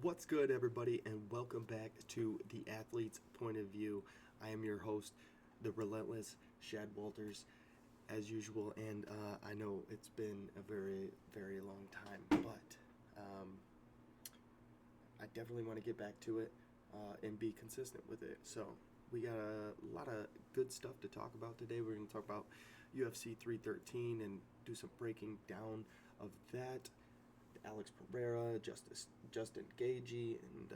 What's good, everybody, and welcome back to The Athlete's Point of View. I am your host, the relentless Shad Walters, as usual, and I know it's been a very, very long time, but I definitely want to get back to it and be consistent with it. So we got a lot of good stuff to talk about today. We're going to talk about UFC 313 and do some breaking down of that. Alex Pereira, Justin Gaethje, and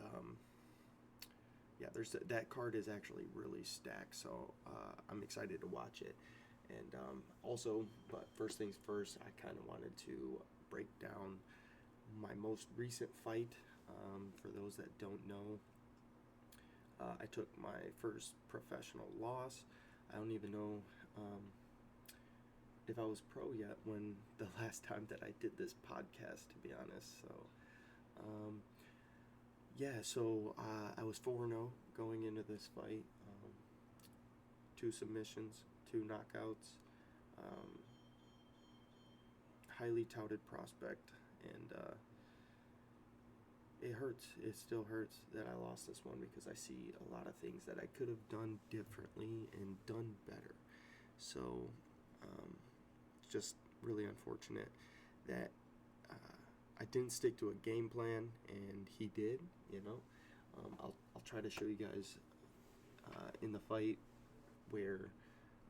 there's that card is actually really stacked, so I'm excited to watch it. And but first things first, I kind of wanted to break down my most recent fight. For those that don't know, I took my first professional loss. I don't even know if I was pro yet when the last time that I did this podcast, to be honest. So, I was 4-0 going into this fight. 2 submissions, 2 knockouts. Highly touted prospect, and it hurts. It still hurts that I lost this one because I see a lot of things that I could have done differently and done better. So, just really unfortunate that I didn't stick to a game plan, and he did. I'll try to show you guys in the fight where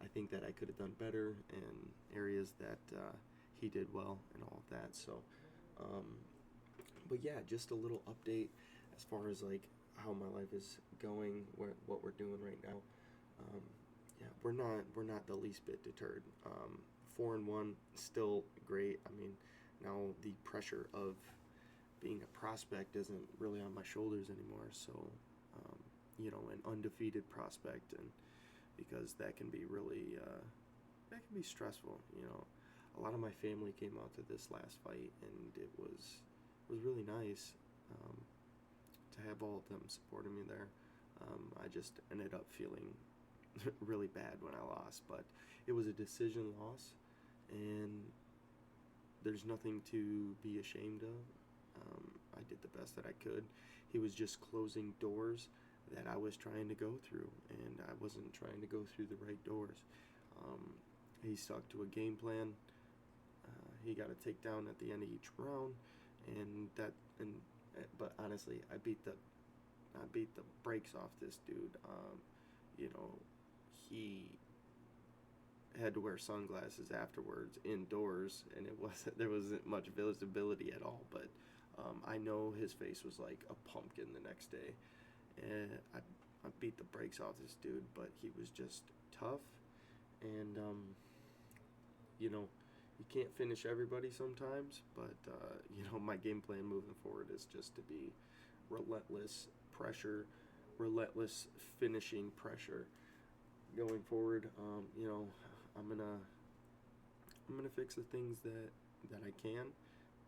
I think that I could have done better, and areas that he did well, and all of that. So, but yeah, just a little update as far as like how my life is going, what we're doing right now. We're not the least bit deterred. 4-1, still great. I mean, now the pressure of being a prospect isn't really on my shoulders anymore. So, an undefeated prospect, and because that can be really that can be stressful. A lot of my family came out to this last fight, and it was really nice to have all of them supporting me there. I just ended up feeling really bad when I lost, but it was a decision loss, and there's nothing to be ashamed of. I did the best that I could. He was just closing doors that I was trying to go through, and I wasn't trying to go through the right doors. He stuck to a game plan. He got a takedown at the end of each round, but honestly, I beat the brakes off this dude. He had to wear sunglasses afterwards indoors, and there wasn't much visibility at all, but I know his face was like a pumpkin the next day. And I beat the brakes off this dude, but he was just tough, and you can't finish everybody sometimes, but my game plan moving forward is just to be relentless finishing pressure going forward. I'm gonna fix the things that I can.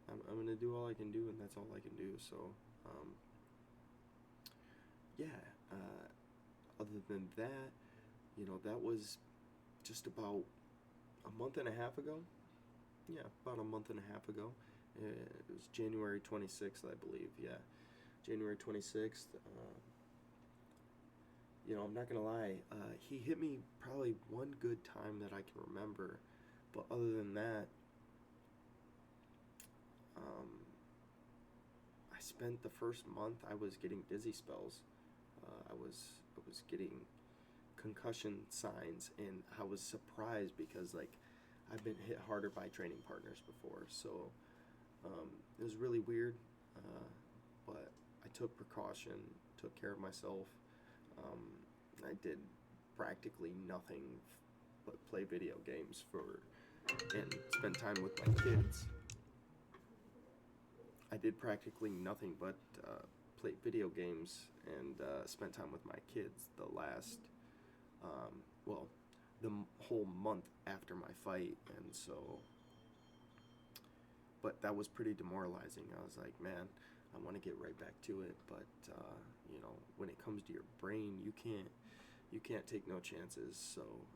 I'm gonna do all I can do, and that's all I can do. So, other than that, that was just about a month and a half ago. Yeah, about a month and a half ago. It was January 26th, I believe. Yeah, January 26th. I'm not going to lie. He hit me probably one good time that I can remember. But other than that, I spent the first month, I was getting dizzy spells. I was getting concussion signs, and I was surprised because, like, I've been hit harder by training partners before. So it was really weird. But I took precaution, took care of myself. I did practically nothing but play video games and spend time with my kids. I did practically nothing but play video games and spend time with my kids the whole month after my fight. And so, but that was pretty demoralizing. I was like, man, I want to get right back to it, but when it comes to your brain, you can't take no chances. So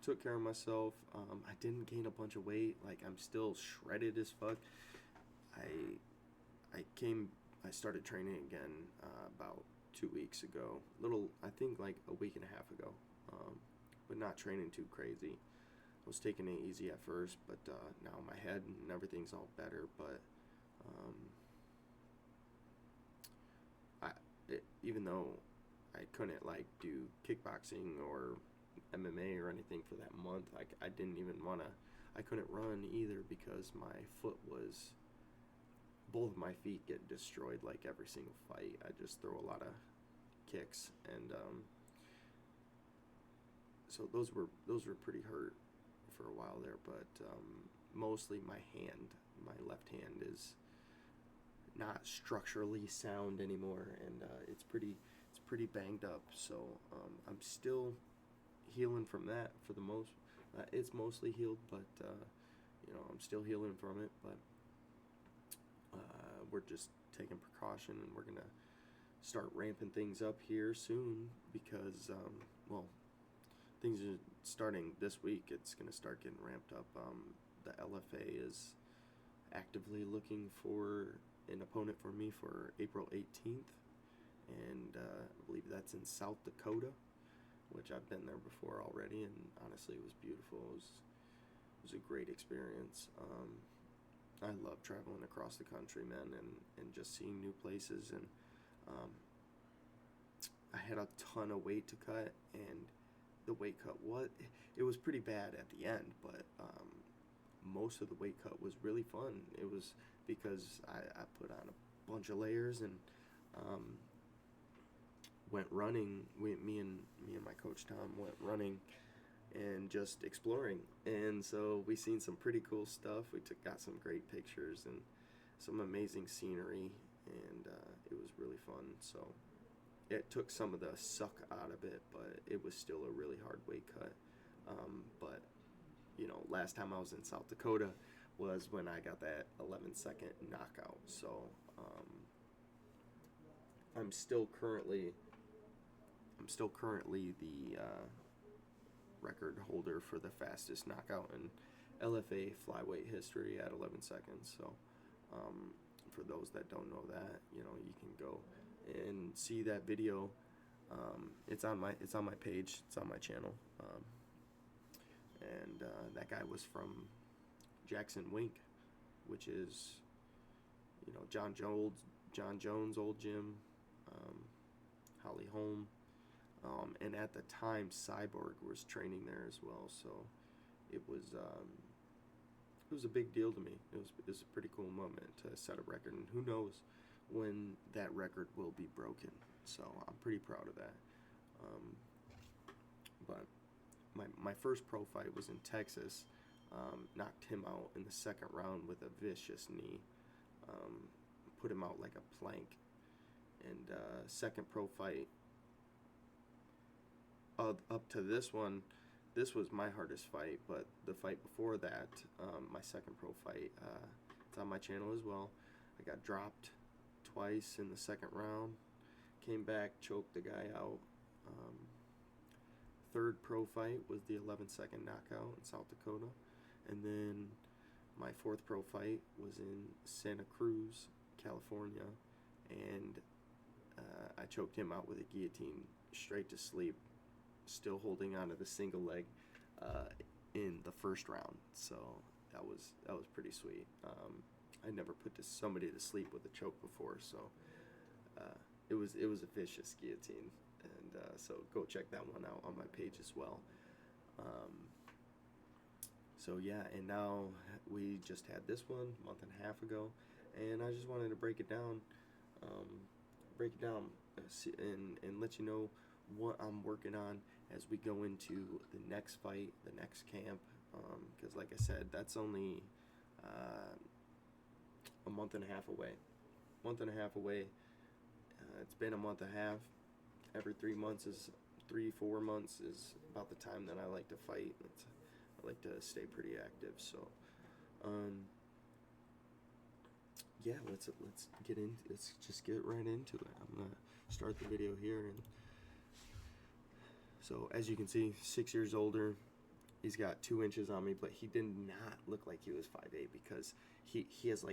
took care of myself. I didn't gain a bunch of weight. Like, I'm still shredded as fuck. I I started training again about 2 weeks ago. I think like a week and a half ago, but not training too crazy. I was taking it easy at first, but now my head and everything's all better. But even though I couldn't like do kickboxing or MMA or anything for that month, I didn't even I couldn't run either because my foot was, both of my feet get destroyed like every single fight. I just throw a lot of kicks, and so those were pretty hurt for a while there. But mostly my left hand is not structurally sound anymore, and it's pretty banged up. So I'm still healing from that for the most. It's mostly healed, but I'm still healing from it. But we're just taking precaution, and we're gonna start ramping things up here soon because things are starting this week. It's gonna start getting ramped up. The LFA is actively looking for an opponent for me for April 18th, and I believe that's in South Dakota, which I've been there before already, and honestly it was beautiful. It was a great experience. I love traveling across the country, man, and just seeing new places, and I had a ton of weight to cut, and the weight cut was pretty bad at the end, but most of the weight cut was really fun. It was because I put on a bunch of layers and went running. Me and my coach Tom went running and just exploring, and so we seen some pretty cool stuff. We got some great pictures and some amazing scenery, and it was really fun. So it took some of the suck out of it, but it was still a really hard weight cut. But last time I was in South Dakota was when I got that 11-second knockout. So I'm still currently the record holder for the fastest knockout in LFA flyweight history at 11 seconds. So for those that don't know that, you can go and see that video. It's on my page. It's on my channel. And that guy was from Jackson Wink, which is John Jones' old gym, Holly Holm, and at the time Cyborg was training there as well. So it was a big deal to me. It was a pretty cool moment to set a record, and who knows when that record will be broken. So I'm pretty proud of that. But my first pro fight was in Texas. Knocked him out in the second round with a vicious knee. Put him out like a plank. And second pro fight, up to this one, this was my hardest fight. But the fight before that, my second pro fight, it's on my channel as well. I got dropped twice in the second round. Came back, choked the guy out. Third pro fight was the 11-second knockout in South Dakota. And then my fourth pro fight was in Santa Cruz, California. And I choked him out with a guillotine straight to sleep, still holding on to the single leg in the first round. So that was pretty sweet. I never put somebody to sleep with a choke before, so it was a vicious guillotine, and so go check that one out on my page as well. So yeah, and now we just had this one a month and a half ago, and I just wanted to break it down, and let you know what I'm working on as we go into the next fight, the next camp, because like I said, that's only a month and a half away. It's been a month and a half. Every 3 months is 3-4 months is about the time that I like to fight. I like to stay pretty active. So, yeah, let's just get right into it. I'm gonna start the video here, and so as you can see, 6 years older. He's got 2 inches on me, but he did not look like he was 5'8", because he has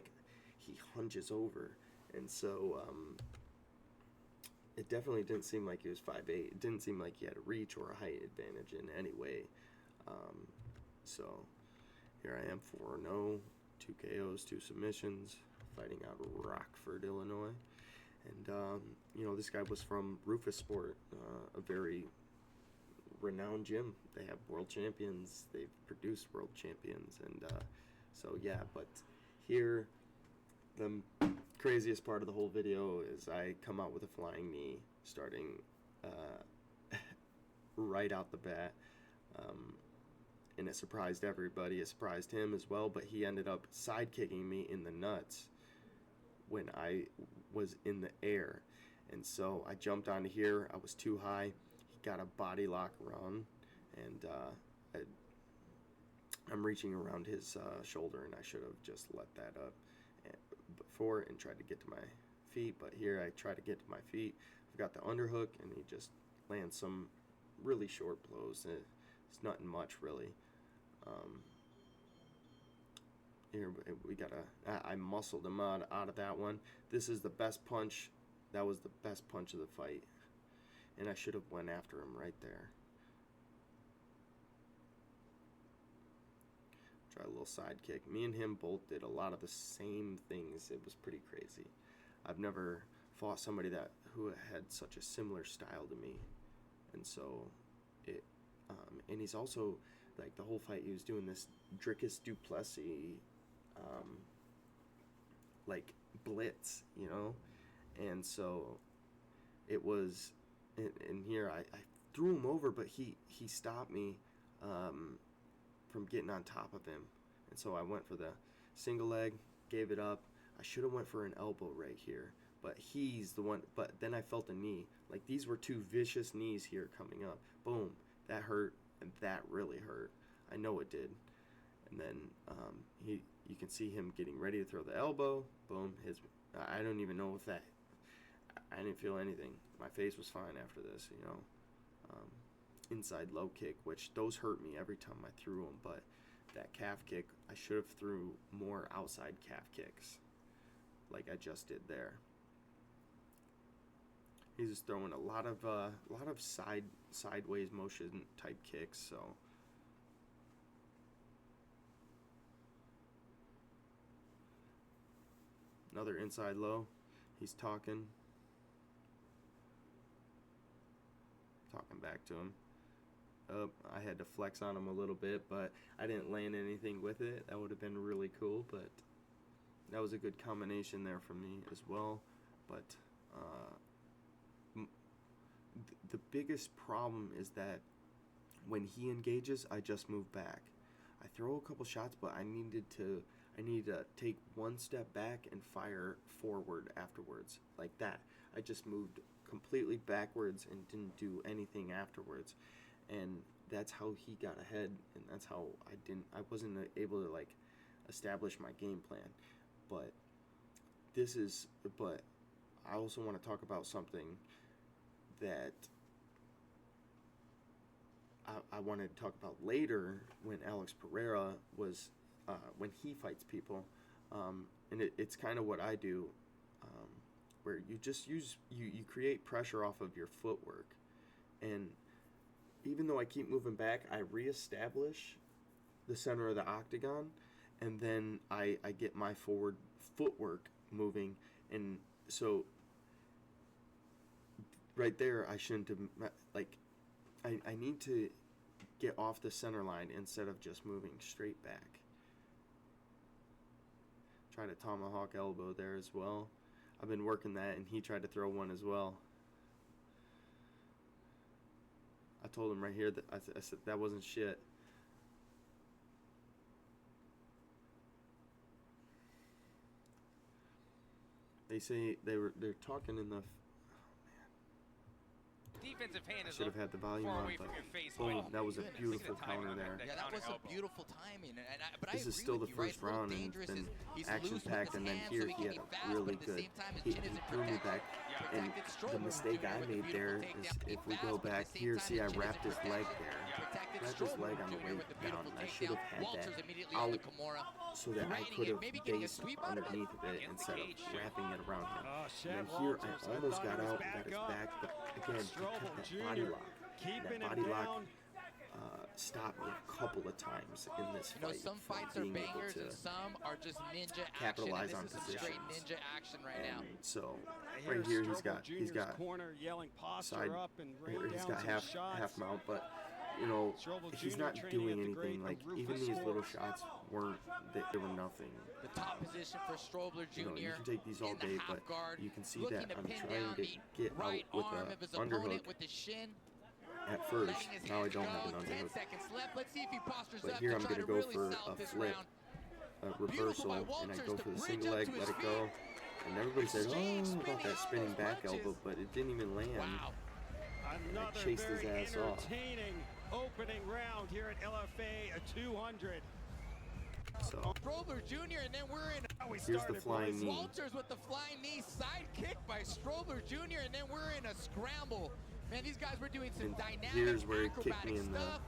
he hunches over And so it definitely didn't seem like he was 5'8". It didn't seem like he had a reach or a height advantage in any way. So here I am, 4-0, 2 KOs, 2 submissions, fighting out of Rockford, Illinois. And, you know, this guy was from Rufus Sport, a very renowned gym. They have world champions. They've produced world champions. And so, yeah, but here, the craziest part of the whole video is I come out with a flying knee starting right out the bat. And it surprised everybody. It surprised him as well, but he ended up side-kicking me in the nuts when I was in the air. And so I jumped onto here. I was too high. He got a body lock run, and I'm reaching around his shoulder, and I should have just let that up before and tried to get to my feet. But here I try to get to my feet. I've got the underhook, and he just lands some really short blows. It's nothing much, really. Here we I muscled him out of that one. This is the best punch. That was the best punch of the fight, and I should have went after him right there. Try a little side kick. Me and him both did a lot of the same things. It was pretty crazy. I've never fought somebody who had such a similar style to me, and so it. And he's also, like, the whole fight he was doing this Dricus Duplessis like blitz, you know. And so it was in here I threw him over, but he stopped me from getting on top of him. And so I went for the single leg, gave it up. I should have went for an elbow right here, but he's the one. But then I felt a knee. Like, these were 2 vicious knees here coming up. Boom, that hurt, and that really hurt. I know it did. And then you can see him getting ready to throw the elbow. Boom, I don't even know if that. I didn't feel anything. My face was fine after this, you know. Inside low kick, which those hurt me every time I threw them. But that calf kick, I should have threw more outside calf kicks, like I just did there. He's just throwing a lot of sideways motion type kicks. So. Another inside low. He's talking back to him. I had to flex on him a little bit, but I didn't land anything with it. That would have been really cool, but that was a good combination there for me as well. But the biggest problem is that when he engages, I just move back. I throw a couple shots, but I need to take one step back and fire forward afterwards, like that. I just moved completely backwards and didn't do anything afterwards, and that's how he got ahead, and that's how I wasn't able to, like, establish my game plan. But I also want to talk about something that I wanted to talk about later when Alex Pereira was when he fights people, and it's kind of what I do, where you just you create pressure off of your footwork, and even though I keep moving back, I reestablish the center of the octagon, and then I get my forward footwork moving, and so right there I shouldn't have, like, I need to get off the center line instead of just moving straight back. Try to tomahawk elbow there as well. I've been working that, and he tried to throw one as well. I told him right here that I said that wasn't shit. They say they're talking in the. Defensive hand I should have had the volume on, but boom, that was a beautiful counter there. Yeah, that was a beautiful timing. But this is still the first round, and it's been action-packed, and then here he had a really good. He threw me back, and the mistake I made there is if we go back here, see I wrapped his leg there, grabbed his leg on the way down, and I should have had that out so that I could have based underneath of it instead of wrapping it around him. And then here, I almost got out and got his back, but again, he kept that body lock. That body lock stopped me a couple of times in this fight. Some fights are bangers and some are just ninja capitalize action. on This is positions. straight ninja action right now. So right here, he's got corner yelling side, up and he's got half mount, but you know, he's not doing anything. Like even these little shots weren't, they were nothing. The top position for Strobler Jr. You know, you can take these all day, but you can see that I'm pin trying down to the get right out with arm of his an underhook opponent with the shin. at first. Letting his Now I hands don't go. have an 10 underhook. seconds left. Let's see if he postures But up here to I'm try going to to go really for sell a this flip, round. a reversal, and I go for the single leg, let it go. And everybody said, oh, about that spinning back elbow, but it didn't even land. Wow. Another chased his very ass off. entertaining opening round here at LFA 200. So Strobler Jr. and then we're in. here's the flying knee. Walters with the flying knee, side kick by Strobler Jr. and then we're in a scramble. Man, these guys were doing some And dynamic here's where he kicked acrobatic me in the stuff.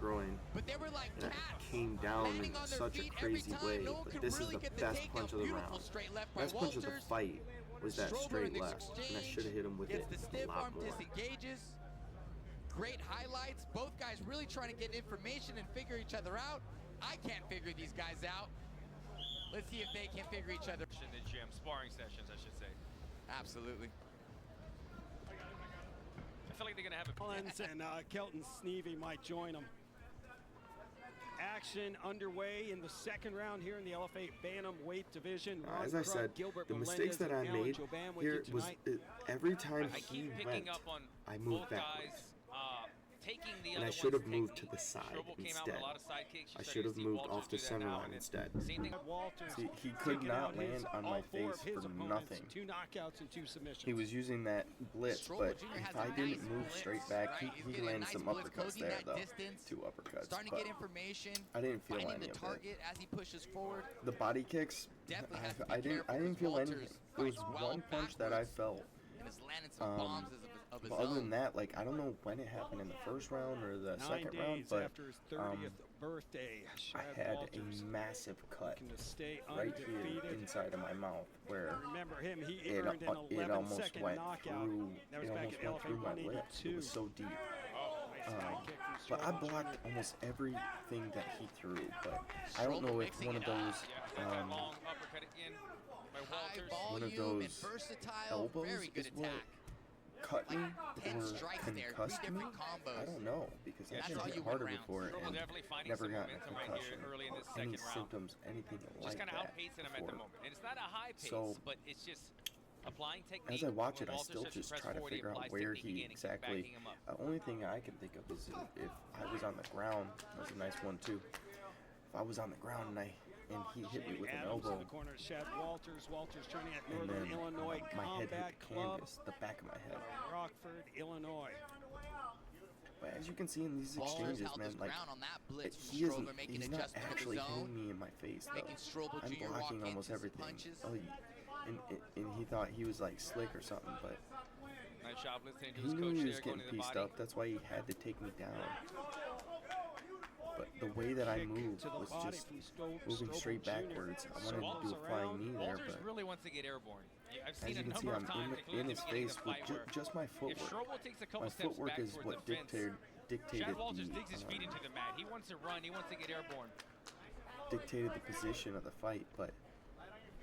groin. But they were like And cats. I came down in landing on their such a feet every crazy time. way. No one But could this is really the get the best takedown. punch of the Beautiful round. straight left by Best punch of the Walters. fight was that Strobler straight in the left, and I should have hit him with gets it the a stiff lot arm, more. disengages. Great highlights. Both guys really trying to get information and figure each other out. I can't figure these guys out. Let's see if they can figure each other. In the gym, sparring sessions, I should say. Absolutely. I feel like they're gonna have a. Collins and Kelton Sneevy might join them. Action underway in the second round here in the LFA bantamweight division. As I said, the mistakes that I made here was every time I he keep went, picking up on I moved both guys, backwards. taking the And I other should have one's moved to technique. the side Strobel came out with instead. a lot of side kicks. I You should have see moved Walters off the do that center now, line and instead. Same thing. Walters See, he could kicking not out his- land on all my four of face his for opponents, nothing. 2 knockouts and 2 submissions. He was using that blitz, Strobel but Jr. if has I a didn't nice move blitz, straight back, right? He's he getting a landed nice some blitz, uppercuts closing there, that though. distance, 2 uppercuts. starting to But get information, I didn't feel finding any the of it. target as he pushes forward. The body kicks, Definitely has to be I didn't careful feel because anything. Walters There was fights well one punch that I backwards felt. and is landing some bombs of his But other own. than that, like I don't know when it happened in the first round or the 9 second days round, but after his 30th birthday, I Shad had Walters a massive cut looking to stay right here undefeated. inside of my mouth where Remember him, he it, earned an it almost 11-second went knockout. through. That was It back almost at went LFA through my lip. It 182. was so deep. Nice high kick from But I Strobel blocked Jr. almost everything that he threw. But I don't know if one of those Yeah, that long uppercut again by High Walters. one of volume and those versatile, elbows very good is what attack. cut me Like 10 or strikes there, 3 concussed me. different combos. I don't know because Yeah, I that's did how hit you harder win rounds. before Strobel and definitely finding never some got a momentum right concussion. here early in this Any second round. symptoms, anything Just like kind of that outpacing him at the before. moment. And it's not a high pace, So, but it's just applying technique. As I watch it, When I Walters still starts to just press try to forward, he figure out applies where technique he again and keeps exactly. backing him up. The only thing I can think of is if I was on the ground. That's a nice one too. If I was on the ground and he hit me with an Adams in elbow, the corner, Shad Walters. Walters training at and Northern then Illinois my head hit Combat the Club, canvas, the back of my head. Rockford, Illinois. But as you can see in these Walters exchanges, held man, his like ground on that blitz from he isn't. Strobler, making He's not adjustments of actually his own, hitting me in my face though. making Strobel I'm Jr. walk blocking into almost some everything. punches. Oh, and he thought he was like slick or something, but Nice shot blitzing to he his knew coach he there, was going getting to the pieced body. up. That's why he had to take me down. But the way that I Kick moved to the was body just from moving Strobel straight Jr. backwards. I wanted to do a flying knee there, Walters but really wants to get airborne. I've as seen you a can see, number I'm of times, in including his the beginning of face the with fight, where just my if footwork. Strobel takes a couple My steps footwork back is towards what the fence, dictated Shad Walters the digs his feet into the mat. He wants to run. He wants to get airborne. dictated the position of the fight, but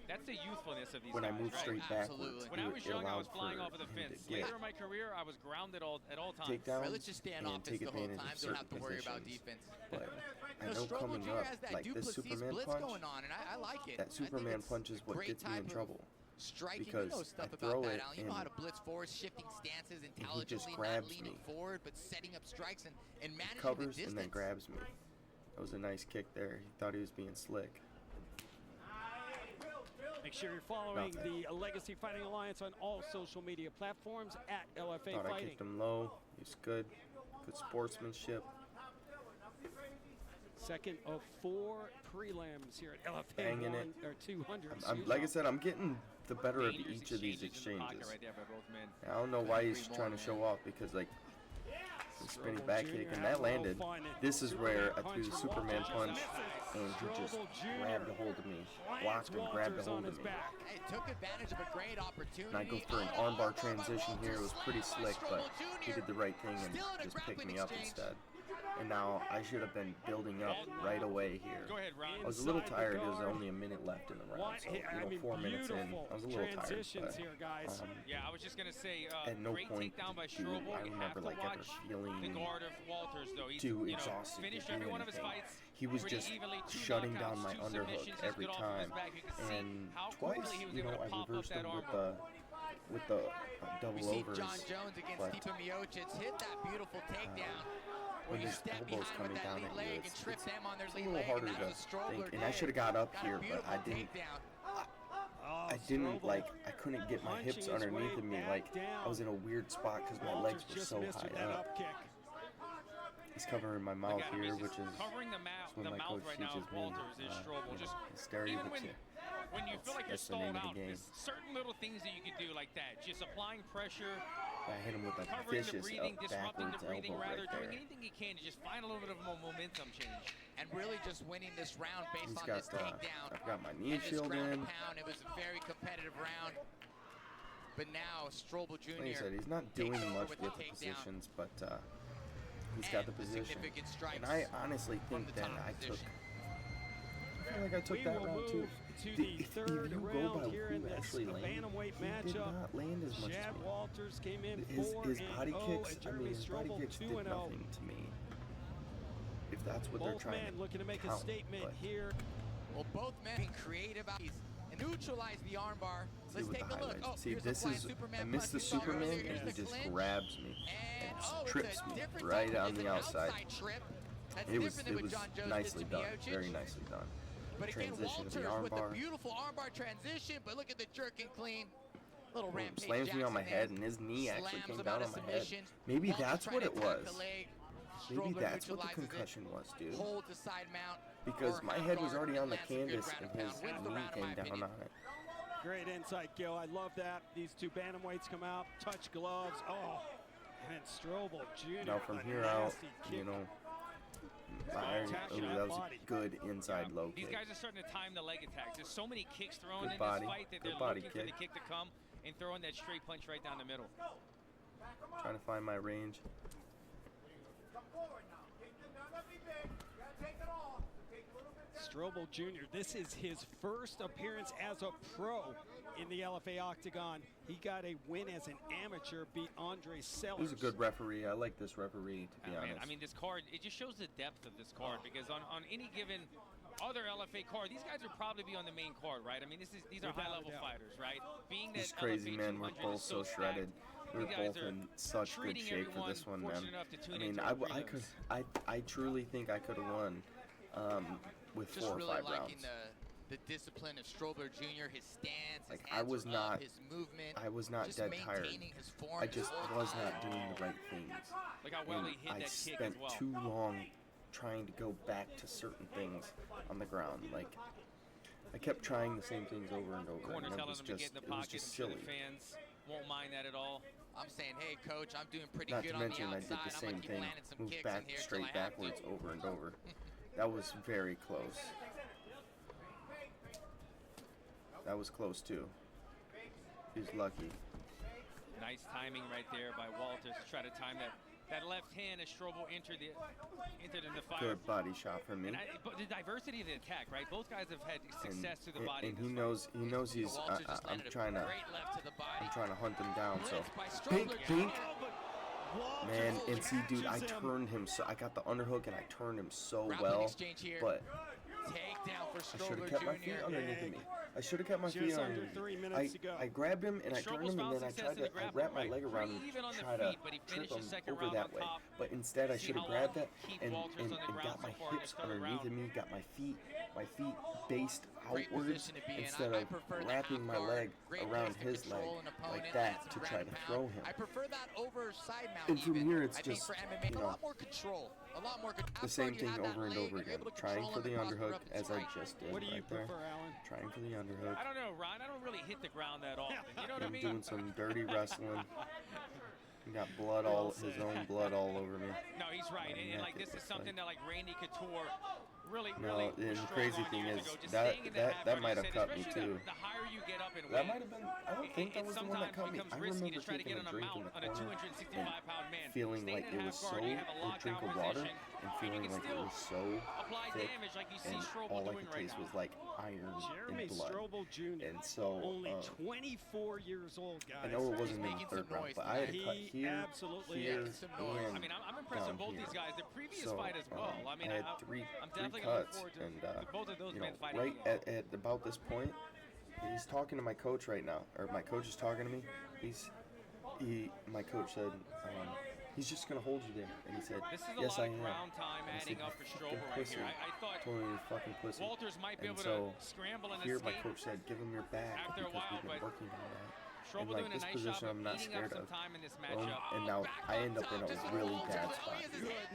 That's the youthfulness of these when guys, I moved right? straight Absolutely. backwards, When I was it young, I was allowed flying for off of the him fence. to get Later in my career, I was grounded at all times. takedowns Right, let's just stay on and offense take the whole advantage time. of Don't have certain to worry about positions. defense. But I You know Strobel coming Jr. up, has that like this Duplessis Superman blitz punch, going on, and I like it. that I think Superman it's punch is what great gets me in type of trouble. Striking, because you know stuff I about throw that, it Alan. You know how and- to blitz forward, shifting stances just intelligently, not grabs leaning me. forward, but setting up strikes and managing the Covers distance. and then grabs me. That was a nice kick there. He thought he was being slick. Make sure you're following Nothing. the Legacy Fighting Alliance on all social media platforms at LFA Thought I Fighting. kicked him low. He's good. Good sportsmanship. Second of 4 prelims here at LFA Banging 1 it. or 200. Like I said, I'm getting the better of Dangerous each of these exchanges in the pocket exchanges. right there by both men. I don't know why he's Agree trying more, to show off because like spinning back kick, and that landed. This is where I threw the Superman punch, and he just grabbed a hold of me, blocked and grabbed a hold of me. Hey, took advantage of a great opportunity. And I go for an armbar transition here. It was pretty slick, but he did the right thing and just picked me up instead. And now I should have been building up right away here. Go ahead, Ron. I was a little tired. There was only a minute left in the round, so 4 minutes in, I was a little tired. But, yeah, I was just gonna say, at no great point takedown by do Strobel. I You remember have to like ever watch feeling the guard of Walters, though. He's, too you know, exhausted finished to do every one of his anything. fights. He was pretty just evenly, 2 shutting knockouts, down my 2 underhook submissions, every just good off time, his back. You can see and how twice, quickly he was you able know, to I pop up reversed that him armbar. with the We double see overs. John Jones against but, Stipe Miocic hit that beautiful takedown. when Where you his step elbow's behind coming with that down lead at leg you, and trip them on their it's a lead little leg, harder and to that's what Strobler think. And I did. should have got up Got a here, but beautiful I didn't. takedown. I didn't like. I couldn't get my hips underneath of me. Like I was in a weird spot because my legs were so high up. He's covering my mouth here, which is covering the what my mouth coach right now. teaches me. Walters is Strobel. Just hysteria, even but when you feel like you're that's the name stalled of out, the game. there's certain little things that you can do like that. Just applying pressure, I hit him with a covering the vicious breathing, disrupting backwards the breathing, elbow rather right doing there. anything he can to just find a little bit of a momentum change. And really just winning this round based He's on got this takedown. I've got my knee And this shield ground in. and pound. It was a very competitive round. But now Strobel Jr. Like I said, he's not doing takes over much with with the the takedown. positions, but he's got the And position. significant strikes And I honestly from think the that top I took. position. I feel like I took that round too. If you go by who actually landed, he did not land as much as me. Walters came in His body kicks, I mean, his body Strobel kicks did 2-0. nothing to me. If that's what they're Both trying men to looking to make count, a statement but here. Well, both men being creative out and neutralize the armbar. see Let's with take the a look. highlights. Oh, See, here's this a is Superman I missed the punch. We saw Superman, earlier. and Here's he the just clinch. grabs me And and it's trips a me different right type. on It's the an outside. trip. That's It was different than what John Jones nicely did to done, Miocic. very nicely done. But again, Transition to the Walters with the armbar. beautiful armbar transition, but look at the jerk and clean. Little rampage Slams me on my Jackson head, there. and his knee actually Slams came him down out on of my head. submission. Maybe Walters that's trying what to it attack was. the leg. Maybe Strobler that's what the neutralizes it. concussion was, dude. Hold to side mount. Because or my half head was guard already on the lands a good canvas, ground and and his pound. Wins the knee round, in my came down opinion. on it. Great insight, Gil. I love that. These two bantamweights come out, touch gloves. Oh, and Strobel Jr. Now from a here out, nasty you kick. know, Attacking that that was body. a good inside low These kick. guys are starting to time the leg attacks. There's so many kicks thrown Good in body, this fight that good they're body looking for the kick. kick to come and throwing that straight punch right down the middle. Trying to find my range. Strobel Jr., this is his first appearance as a pro in the LFA Octagon. He got a win as an amateur, beat Andre Sellers. He's a good referee. I like this referee, to be Man, honest. I mean, this card, it just shows the depth of this card because on any given other LFA card, these guys would probably be on the main card, right? I mean, these are Without a high-level doubt. fighters, right? Being that These crazy LFA men were 200 both is so so shredded. stacked, We were you guys both are in such good treating shape for this one, everyone man. fortunate enough to tune I mean, into the I truly think I could have won with Just 4 or really 5 liking rounds. the discipline of Strobler Jr., his stance, his Like, I hands was were not- up, his movement, I was not just dead tired. maintaining his form I the just whole was time. not doing the right things. Look how well And he hit I that kick as spent well. too long trying to go back to certain things on the ground. Like, I kept trying the same things over and over, Corner and it telling was him to just, get in the it was pocket. just I'm sure silly. the fans won't mind that at all. I'm saying, hey, coach, I'm doing pretty Not good to on the mention, I outside. did the I'm same gonna keep thing, landing some moved kicks back in here till straight I have to. backwards over and over. That was very close. That was close too. He's lucky. Nice timing right there by Walters to try to time that left hand as Strobel entered in the fire. Good body shot from me. But the diversity of the attack, right? Both guys have had success through the body. And in he this fight. knows he's. Walters just I'm landed a trying to. great left to the body. I'm trying to hunt him down. So, Blitz by pink, Strobler pink. Walters Man, and see, dude, I catches him. turned him so. I got the underhook and I turned him so Grappling well. exchange here. But Takedown for I should Strobler have kept my feet Jr. underneath of me. I should have kept my Just feet under underneath. 3 minutes to go. I grabbed him and I turned Strobel's him, and found then I success tried in the to. I grappling, wrapped my right? leg around him Pretty even on to the try to feet, but he trip finished him his second over round that on way. top. But instead, I See should have how grabbed long that Keith and Walters on the got ground my so far in hips this third underneath round. of me, got my feet based Great outwards position to be in. instead I of prefer the wrapping half my guard. leg Great around place to his leg control an opponent, like land that some to ground try and to pound. throw him. I prefer that over side mount. And from even. here, it's I think just, for MMA, you a know, lot more control. A lot more control. The same thing over and over again. Trying for the underhook as I just did What do you right there. prefer, Alan? Trying for the underhook. I don't know, Ron. I don't really hit the ground that often. You know what I I'm mean? doing some dirty wrestling. He got blood his own blood all over me. No, he's right. And like this is something that like Randy Couture really No, and the crazy thing is that might have cut me too. The higher you get up in weight, That might have been. I don't think that was the one that cut me. I remember taking a drink in the corner and feeling like it was so. A drink of water and feeling like it was so thick, and all I could taste was like iron and blood. And so, only 24 years old, guys. I know it wasn't in the third round, but I had a cut here, here, I mean, I'm impressed with both these guys. The previous fight as well. I mean, I had three cuts, and both of those men fighting. right at about this point, he's talking to my coach right now, or my coach is talking to me. My coach said, he's just gonna hold you there, and he said, this is yes, I am. Ground time And I adding said, up for Strobel right here. I thought totally fucking pussy. Walters might be And able so to scramble and here, escape. my coach said, give him your back after a because while, we've been but working on that. And Strobel like doing this a nice position, job I'm not eating scared up some of. time in this Well, matchup. and now I end up in a really bad spot.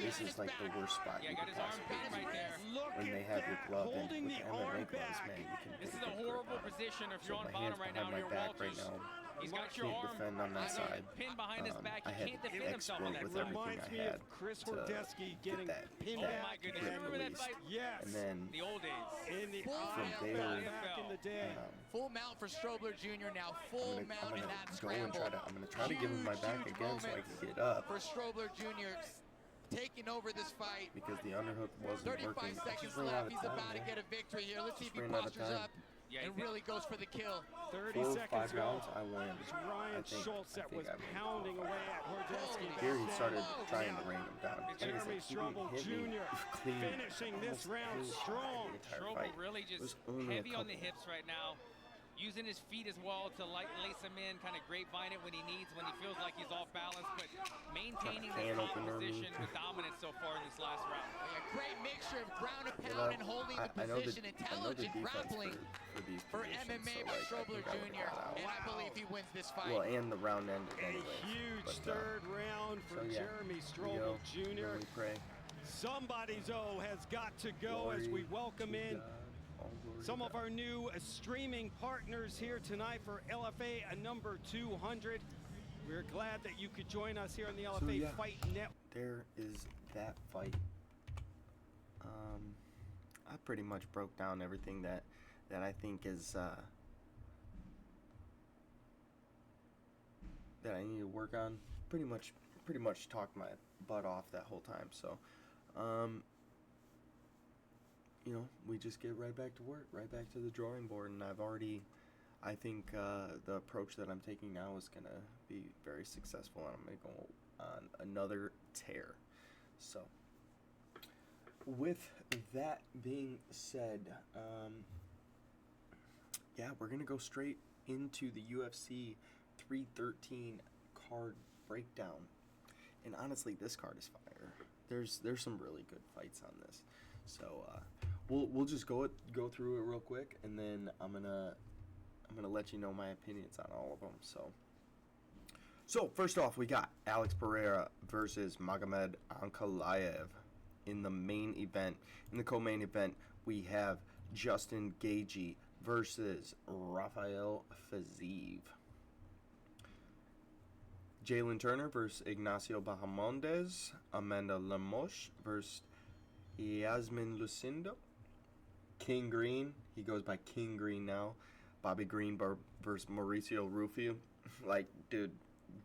This is like the worst spot Yeah, you got could his arm possibly pinned be. right there. When they have your glove and with Holding the MMA arm gloves, back. man, you can This is get a the horrible grip on it. position if So you're on my bottom hands right now. behind my You're back Walters. right now. He's got your Can't arm defend on that side. pinned behind his back. I He had can't to defend himself on that with side. everything Reminds I me had of Chris to Hordesky getting get that pinned Oh back. my goodness! You remember that fight? Yes. And then The old days. In the From IFL there, back in the day. Full mount for Strobler Jr. now. Full I'm mount in gonna that go and scramble. I'm gonna try to give him my back Huge again so I moment can get up for Strobler Jr. taking over this fight. because the underhook wasn't 35 working. I seconds just ran out left. of He's time, about to man. get a victory here. Let's see if he ran out of postures time. up Yeah, and really goes for the kill. 30 4 or seconds 5 rounds, I win. It's Ryan Schultz that was pounding away at Hordesky. Here he started trying to rain him down. Jeremy Strobel Jr. finishing this round strong. Strobel really It was just only a heavy on the couple. hips right now. Using his feet as well to lace him in, kind of grapevine it when he needs, when he feels like he's off balance, but maintaining the Can top opener position with dominance so far in this last round. A great mixture of ground and pound and holding the position. Intelligent grappling for MMA by Strobler Jr. And I believe he wins this fight. Well, and the round ended A anyway. huge third round for Jeremy Strobel Jr. We pray. Somebody's O has got to go as we welcome in some of our new streaming partners here tonight for LFA number 200. We're glad that you could join us here on the LFA Fight Network. There is that fight. I pretty much broke down everything that I think is that I need to work on. Pretty much talked my butt off that whole time. So, you know, we just get right back to work, right back to the drawing board, and I think the approach that I'm taking now is going to be very successful, and I'm going to go on another tear. So, with that being said, yeah, we're going to go straight into the UFC 313 card breakdown. And honestly, this card is fire. There's some really good fights on this. So, we'll just go through it real quick, and then I'm gonna let you know my opinions on all of them. So first off, we got Alex Pereira versus Magomed Ankalaev in the main event. In the co-main event, we have Justin Gaethje versus Rafael Fiziev. Jalen Turner versus Ignacio Bahamondes. Amanda Lemos versus Yasmin Lucindo. King Green, he goes by King Green now. Bobby Greenberg versus Mauricio Rufio. Like, dude,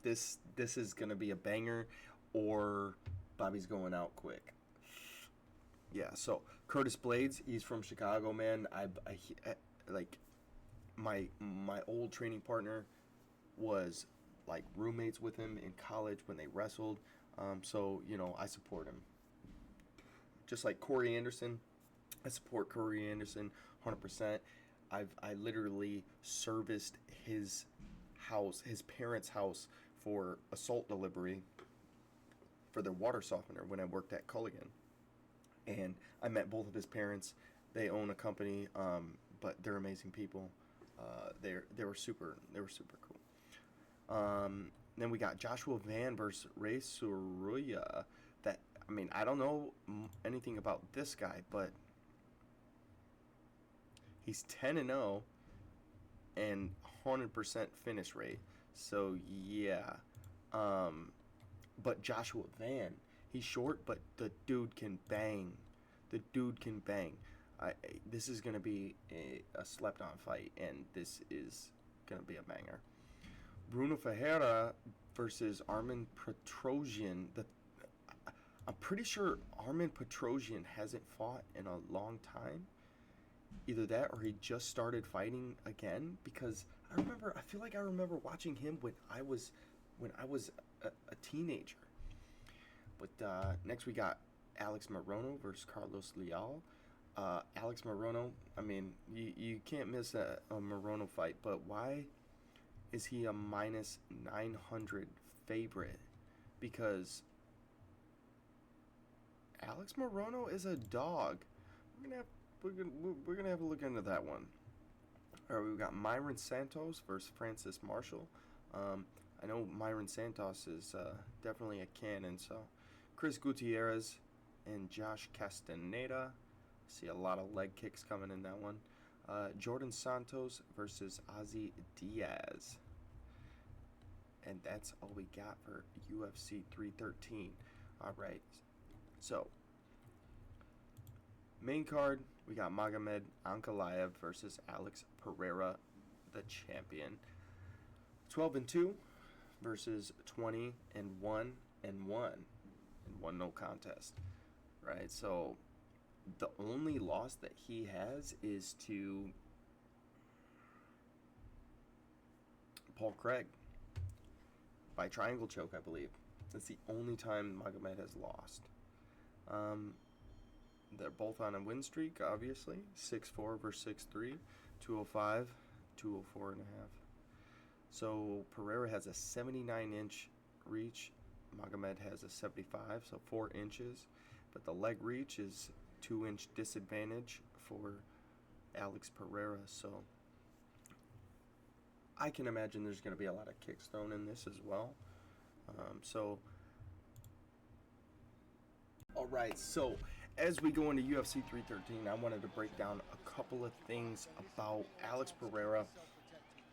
this is gonna be a banger, or Bobby's going out quick. Yeah. So Curtis Blades, he's from Chicago, man. I like my old training partner was like roommates with him in college when they wrestled. So you know, I support him. Just like Corey Anderson, I support Corey Anderson 100%. I literally serviced his house, his parents' house, for a salt delivery for their water softener when I worked at Culligan. And I met both of his parents. They own a company, but they're amazing people. They were super cool. Then we got Joshua Van versus Ray Suruya. That, I mean, I don't know anything about this guy, but he's 10-0 and 100% finish rate. So yeah, But Joshua Van, he's short, but the dude can bang. The dude can bang. This is going to be a slept-on fight, and this is going to be a banger. Bruno Ferreira versus Armen Petrosyan. I'm pretty sure Armen Petrosyan hasn't fought in a long time. Either that or he just started fighting again, because I feel like I remember watching him when I was a teenager. But next we got Alex Morono versus Carlos Leal. Alex Morono, I mean, you can't miss a Morono fight, but why is he a minus 900 favorite? Because Alex Morono is a dog. We're gonna have a look into that one. All right, we've got Myron Santos versus Francis Marshall. I know Myron Santos is definitely a cannon, so Chris Gutierrez and Josh Castaneda. See a lot of leg kicks coming in that one. Jordan Santos versus Ozzy Diaz. And that's all we got for UFC 313. All right. So, main card, we got Magomed Ankalaev versus Alex Pereira, the champion. 12-2 versus 20-1 and one no contest. Right? So, the only loss that he has is to Paul Craig by triangle choke, I believe. That's the only time Magomed has lost. They're both on a win streak, obviously. 6'4" versus 6'3", 205, 204 and a half. So Pereira has a 79-inch reach. Magomed has a 75, so 4 inches. But the leg reach is 2-inch disadvantage for Alex Pereira. So I can imagine there's going to be a lot of kicks thrown in this as well. All right, so as we go into UFC 313, I wanted to break down a couple of things about Alex Pereira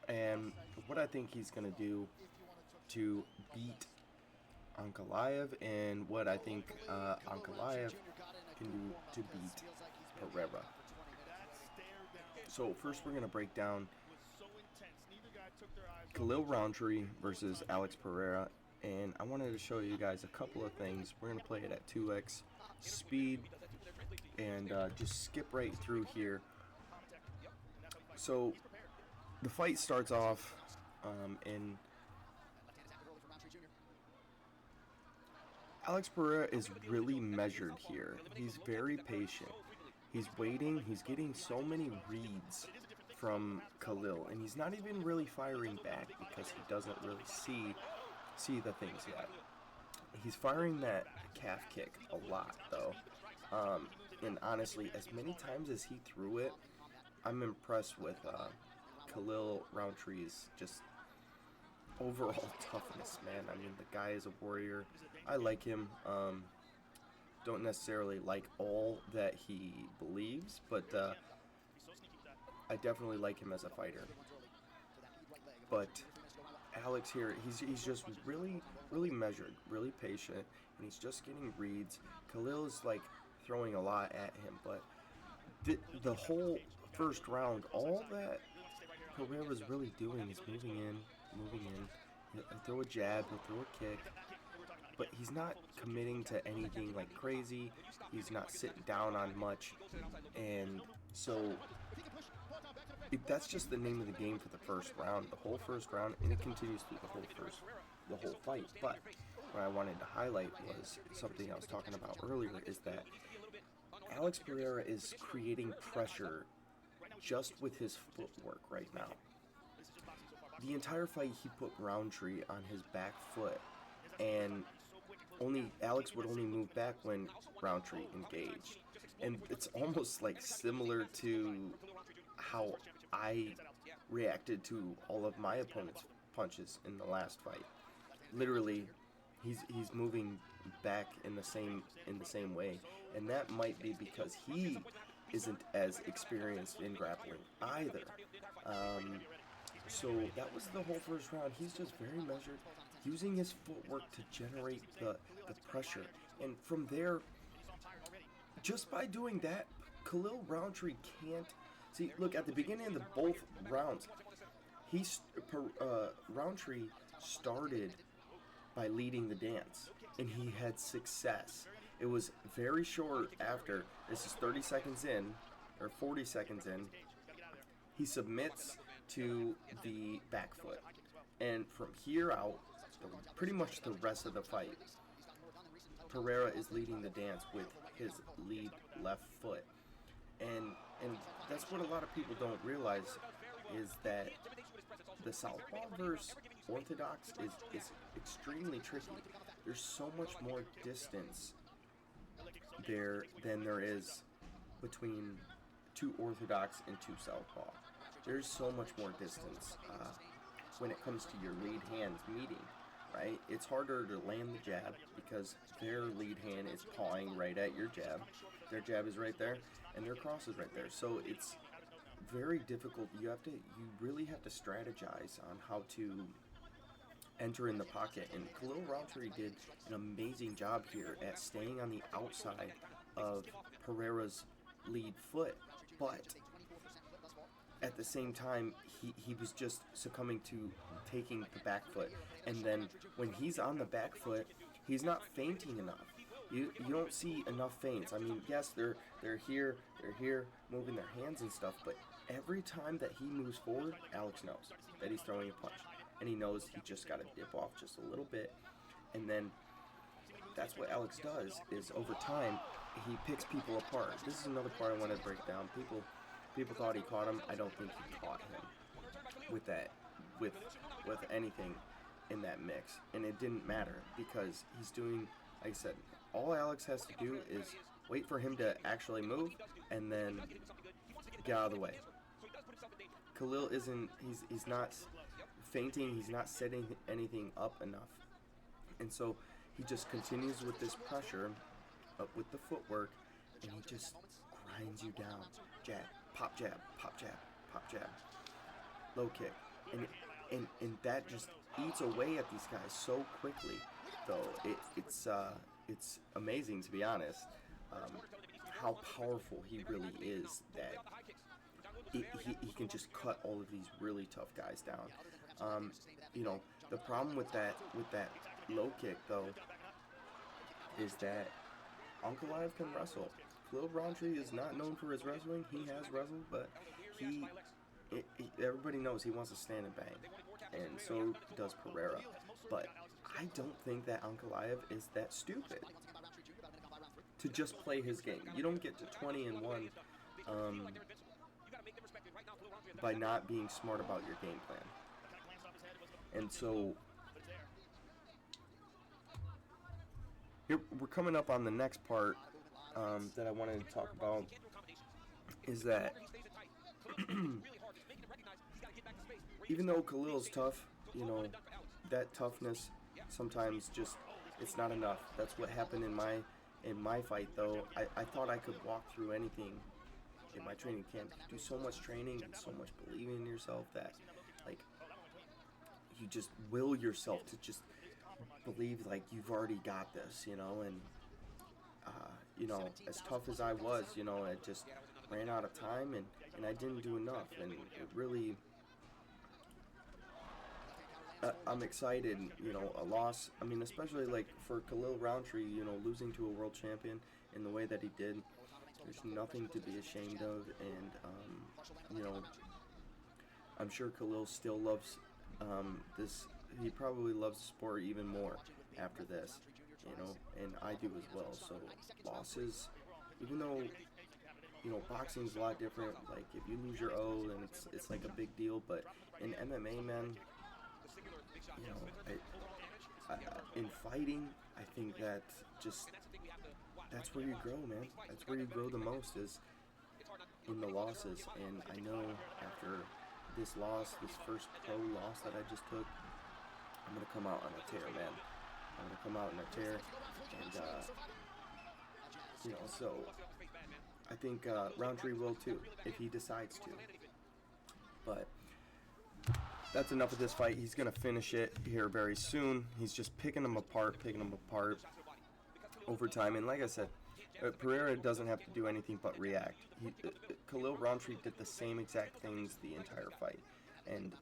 and what I think he's going to do to beat Ankalaev, and what I think Ankalaev can do to beat Pereira. So first we're going to break down Khalil Roundtree versus Alex Pereira, and I wanted to show you guys a couple of things. We're going to play it at 2x speed and just skip right through here. So the fight starts off in Alex Pereira is really measured here. He's very patient. He's waiting. He's getting so many reads from Khalil, and he's not even really firing back because he doesn't really see the things yet. He's firing that calf kick a lot, though. And honestly, as many times as he threw it, I'm impressed with Khalil Rountree's just overall toughness, man. I mean, the guy is a warrior. I like him. Don't necessarily like all that he believes, but I definitely like him as a fighter. But Alex here, he's just really measured, really patient, and he's just getting reads. Khalil is like throwing a lot at him, but the whole first round, all that Pereira's really doing is moving in. He'll throw a jab, he'll throw a kick, but he's not committing to anything like crazy. He's not sitting down on much, and so that's just the name of the game for the first round, the whole first round, and it continues through the whole fight. But what I wanted to highlight was something I was talking about earlier, is that Alex Pereira is creating pressure just with his footwork right now. The entire fight he put Roundtree on his back foot, and Alex would only move back when Roundtree engaged. And it's almost like similar to how I reacted to all of my opponent's punches in the last fight. Literally, he's moving back in the same way, and that might be because he isn't as experienced in grappling either. So that was the whole first round. He's just very measured, using his footwork to generate the pressure. And from there, just by doing that, Khalil Roundtree can't... See, look, at the beginning of both rounds, Roundtree started by leading the dance, and he had success. It was very short after, this is 30 seconds in, or 40 seconds in, he submits to the back foot. And from here out, pretty much the rest of the fight, Pereira is leading the dance with his lead left foot. And that's what a lot of people don't realize, is that the southpaw versus orthodox is extremely tricky. There's so much more distance there than there is between two orthodox and two southpaw. There's so much more distance when it comes to your lead hands meeting, right? It's harder to land the jab because their lead hand is pawing right at your jab. Their jab is right there, and their cross is right there. So it's very difficult. You really have to strategize on how to enter in the pocket. And Khalil Roundtree did an amazing job here at staying on the outside of Pereira's lead foot, but at the same time, he was just succumbing to taking the back foot. And then when he's on the back foot, he's not feinting enough. You don't see enough feints. I mean, yes, they're here, moving their hands and stuff, but every time that he moves forward, Alex knows that he's throwing a punch. And he knows he just got to dip off just a little bit. And then that's what Alex does, is over time, he picks people apart. This is another part I want to break down. People thought he caught him. I don't think he caught him with that, with anything in that mix. And it didn't matter because he's doing, like I said, all Alex has to do is wait for him to actually move and then get out of the way. Khalil isn't, he's not feinting, he's not setting anything up enough. And so he just continues with this pressure, up with the footwork, and he just grinds you down. Jab, pop jab, pop jab, pop jab, low kick. And that just eats away at these guys so quickly, though. It's amazing, to be honest, how powerful he really is, that he can just cut all of these really tough guys down. You know, the problem with that low kick, though, is that Ankalaev can wrestle. Khalil Roundtree is not known for his wrestling. He has wrestled, but everybody knows he wants to stand and bang, and so does Pereira. But I don't think that Ankalaev is that stupid to just play his game. You don't get to 20-1 by not being smart about your game plan. And so here we're coming up on the next part that I wanted to talk about, is that even though Khalil's tough, you know, that toughness sometimes just, it's not enough. That's what happened in my fight, though. I thought I could walk through anything in my training camp. You do so much training and so much believing in yourself that, like, you just will yourself to just believe like you've already got this, you know. And you know, as tough as I was, you know, I just ran out of time, and I didn't do enough, and it really, I'm excited, you know, a loss, I mean, especially like for Khalil Roundtree, you know, losing to a world champion in the way that he did, there's nothing to be ashamed of. And you know, I'm sure Khalil still loves this. He probably loves the sport even more after this, you know, and I do as well. So losses, even though, you know, boxing's a lot different, like if you lose your O, then it's like a big deal, but in MMA, man, you know, in fighting, I think that just, that's where you grow, man. That's where you grow the most, is in the losses. And I know after this loss, this first pro loss that I just took, I'm going to come out on a tear, man. I'm going to come out on a tear. And, you know, so I think Roundtree will too, if he decides to. But that's enough of this fight. He's going to finish it here very soon. He's just picking them apart over time. And like I said, Pereira doesn't have to do anything but react. Khalil Rountree did the same exact things the entire fight. And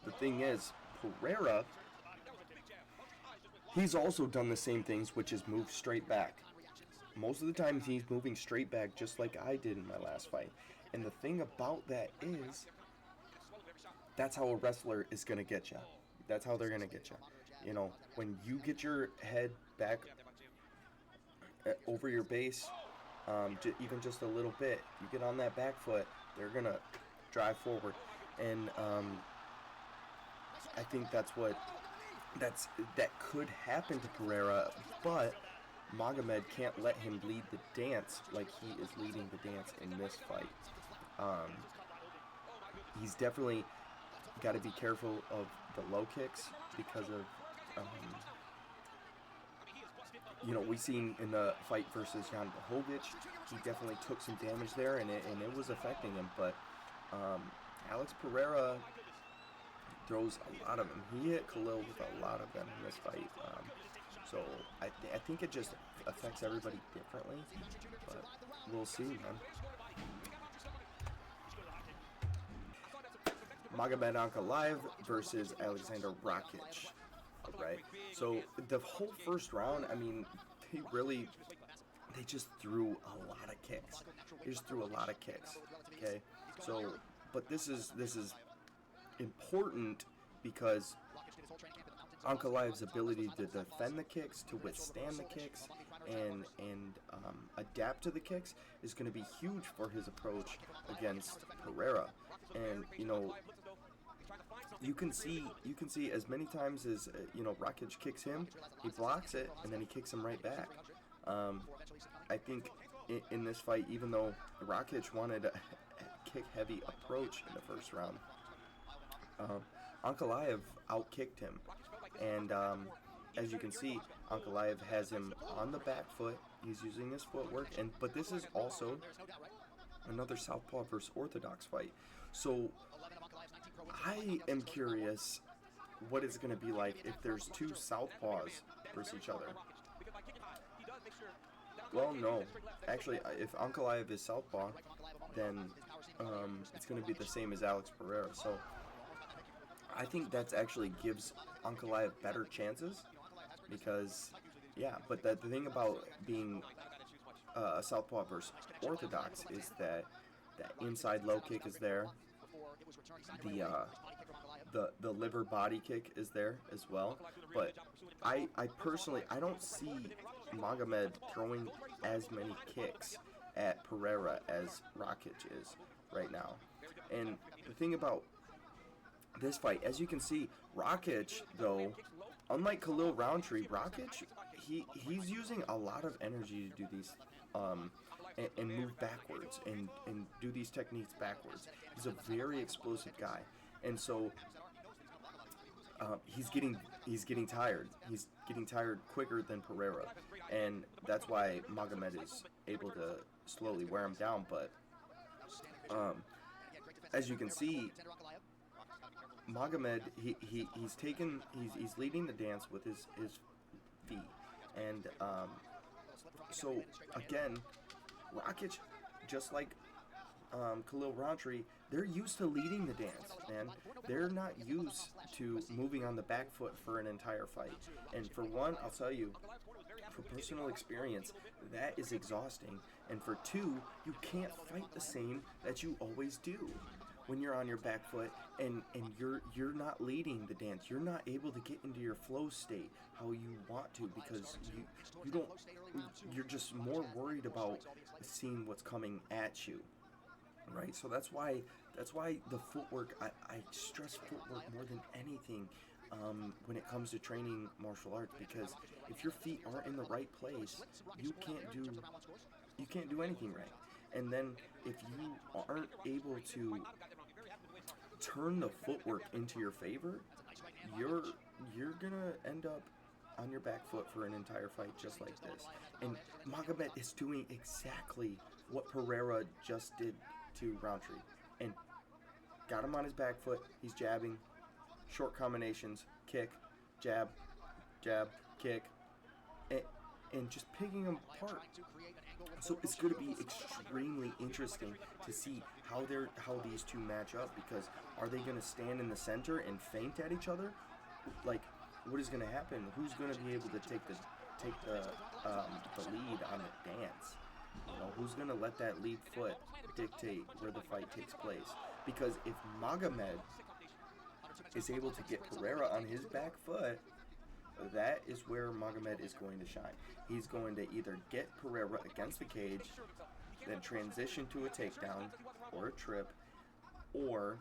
the thing is, Pereira, he's also done the same things, which is move straight back. Most of the time, he's moving straight back just like I did in my last fight. And the thing about that is, that's how a wrestler is going to get you. That's how they're going to get you. You know, when you get your head back over your base, even just a little bit, you get on that back foot, they're going to drive forward. And I think that could happen to Pereira, but Magomed can't let him lead the dance like he is leading the dance in this fight. He's definitely got to be careful of the low kicks because of, you know, we seen in the fight versus Jan Blachowicz, he definitely took some damage there, and it was affecting him. But Alex Pereira throws a lot of them. He hit Khalil with a lot of them in this fight. So I think it just affects everybody differently, but we'll see, man. Magomed Ankalaev versus Alexander Rakic. Right. So the whole first round, I mean, they just threw a lot of kicks. They just threw a lot of kicks. Okay. So, but this is important because Ankalaev's ability to defend the kicks, to withstand the kicks, and adapt to the kicks is going to be huge for his approach against Pereira. And you know, you can see as many times as you know, Rakic kicks him, he blocks it, and then he kicks him right back. I think in this fight, even though Rakic wanted a kick-heavy approach in the first round, Ankalaev outkicked him, and as you can see, Ankalaev has him on the back foot. He's using his footwork, but this is also another southpaw versus orthodox fight. So I am curious what it's going to be like if there's two southpaws versus each other. Well, no. Actually, if Ankalaev is southpaw, then it's going to be the same as Alex Pereira. So I think that actually gives Ankalaev better chances because, yeah, but the thing about being southpaw versus orthodox is that inside low kick is there. The liver body kick is there as well, but I personally, I don't see Magomed throwing as many kicks at Pereira as Rakic is right now. And the thing about this fight, as you can see, Rakic, though, unlike Khalil Rountree, Rakic, he's using a lot of energy to do these and move backwards and do these techniques backwards. He's a very explosive guy, and so he's getting tired. He's getting tired quicker than Pereira, and that's why Magomed is able to slowly wear him down. But as you can see, Magomed he's leading the dance with his feet, and so again, Rakic, just like Khalil Rountree, they're used to leading the dance, man. They're not used to moving on the back foot for an entire fight. And for one, I'll tell you, for personal experience, that is exhausting. And for two, you can't fight the same that you always do when you're on your back foot and you're not leading the dance. You're not able to get into your flow state how you want to because you're just more worried about seeing what's coming at you, right? So that's why the footwork, I stress footwork more than anything when it comes to training martial arts, because if your feet aren't in the right place, you can't do anything right. And then if you aren't able to turn the footwork into your favor, you're gonna end up on your back foot for an entire fight just like this. And Magomed is doing exactly what Pereira just did to Rountree. And got him on his back foot. He's jabbing, short combinations, kick, jab, jab, kick, and just picking him apart. So it's going to be extremely interesting to see how these two match up, because are they going to stand in the center and feint at each other? Like, what is going to happen? Who's going to be able to take the lead on the dance? You know, who's going to let that lead foot dictate where the fight takes place? Because if Magomed is able to get Pereira on his back foot, that is where Magomed is going to shine. He's going to either get Pereira against the cage, then transition to a takedown or a trip, or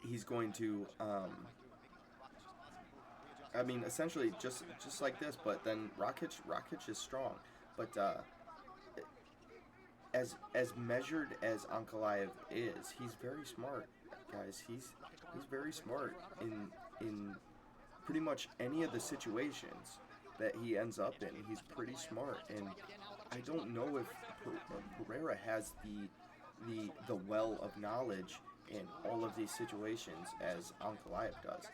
he's going to, I mean, essentially just like this. But then Rakic is strong, but as measured as Ankalaev is, he's very smart, guys. He's very smart in pretty much any of the situations that he ends up in. He's pretty smart, and I don't know if Pereira has the well of knowledge in all of these situations as Ankalaev does.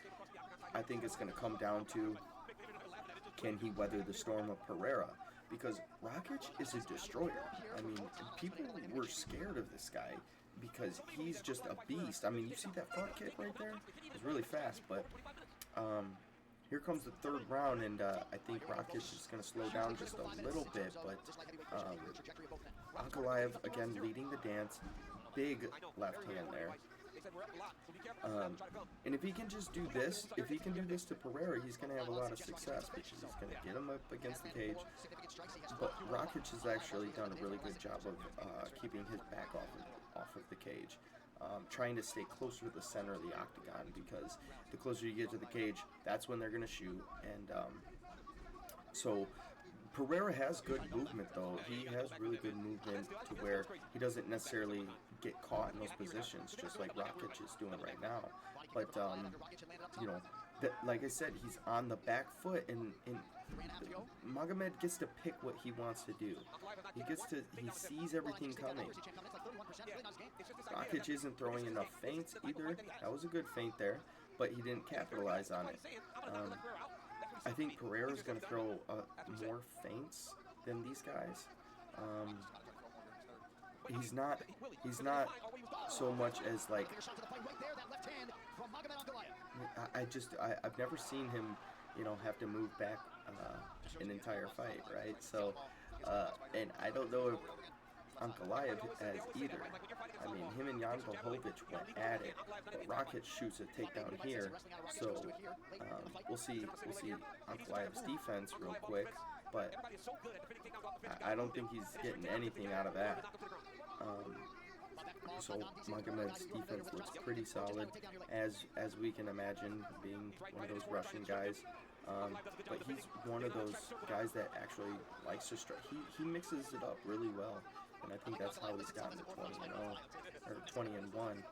I think it's going to come down to, can he weather the storm of Pereira? Because Rakic is a destroyer. I mean, people were scared of this guy because he's just a beast. I mean, you see that front kick right there? It's really fast, but here comes the third round, and I think Rakic is going to slow down just a little bit, but Ankalaev, again, leading the dance. Big left hand there. And if he can just do this, if he can do this to Pereira, he's going to have a lot of success, because he's going to get him up against the cage. But Rakic has actually done a really good job of keeping his back off of the cage, trying to stay closer to the center of the octagon, because the closer you get to the cage, that's when they're going to shoot. And so Pereira has good movement, though. He has really good movement to where he doesn't necessarily get caught in those positions, just like Rakic is doing right now. But, you know, like I said, he's on the back foot, and Magomed gets to pick what he wants to do. He sees everything coming. Rakic isn't throwing enough feints either. That was a good feint there, but he didn't capitalize on it. I think Pereira's going to throw more feints than these guys. He's not so much as like, I've never seen him, you know, have to move back an entire fight, right? So, and I don't know if Ankalaev has either. I mean, him and Jan Blachowicz went at it, but Rakic shoots a takedown here, so we'll see Ankalaev's defense real quick, but I don't think he's getting anything out of that. So Magomed's defense looks pretty solid, as we can imagine, being one of those Russian guys. But he's one of those guys that actually likes to strike. He mixes it up really well, and I think that's how he's gotten to 20-0 or 20-1.